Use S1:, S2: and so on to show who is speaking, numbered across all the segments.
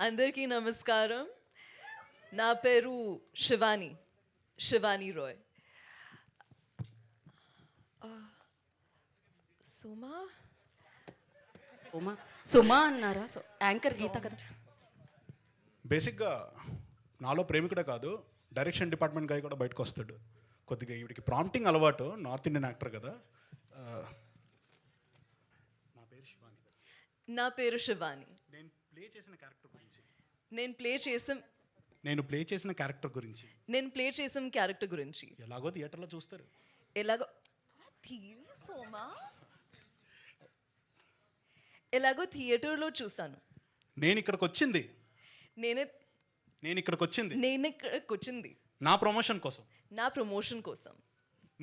S1: అందరికీ నమస్కారం. నా పేరు శివాని రాయ్.
S2: సుమా అన్నారా? యాంకర్ గీత కదా.
S3: బేసిక్గా నాలో ప్రేమికుడే కాదు, డైరెక్షన్ డిపార్ట్మెంట్ గాయ కూడా బయటకు వస్తాడు. కొద్దిగా ఈవిడికి ప్రాంప్టింగ్ అలవాటు, నార్త్ ఇండియన్ యాక్టర్ కదా.
S1: నా పేరు శివాని.
S3: నేను ప్లే చేసిన క్యారెక్టర్ గురించి
S1: నేను ప్లే చేసిన క్యారెక్టర్ గురించి
S3: ఎలాగో థియేటర్లో చూస్తారు.
S1: ఎలాగో థియేటర్లో చూస్తాను.
S3: నేను ఇక్కడికి వచ్చింది నా ప్రమోషన్ కోసం.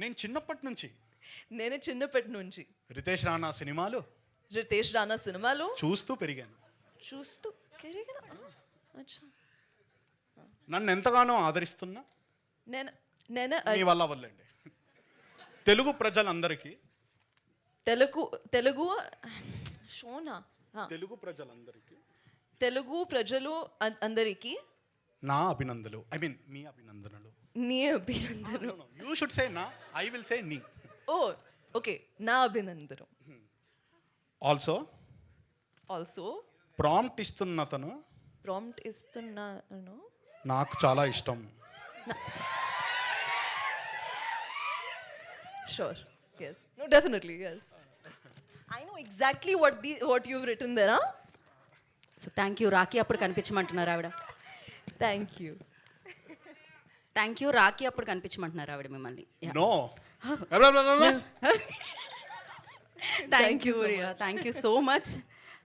S3: నేను చిన్నప్పటి నుంచి రితేష్ రాణా సినిమాలు చూస్తూ పెరిగాను. నన్ను ఎంతగానో ఆదరిస్తున్నా మీ వల్లండి తెలుగు ప్రజలందరికీ
S1: తెలుగు ప్రజలు అందరికీ
S3: నా అభినందనలు. ఐ మీన్ మీ అభినందనలు. యూ షుడ్ సే నా, ఐ విల్ సే నీ.
S1: ఓకే, నా అభినందనలు.
S3: ఆల్సో ప్రాంప్ట్ ఇస్తున్నతను నాకు చాలా ఇష్టం.
S1: Sure. Yes. No, definitely. Yes. I know exactly what you've written there. Huh?
S2: So thank you. Rakhi అప్పుడు కనిపించమంటున్నారు ఆవిడ.
S1: Thank you.
S2: Thank you. Rakhi అప్పుడు కనిపించమంటున్నారు ఆవిడ మిమ్మల్ని.
S3: No.
S2: Thank you so much.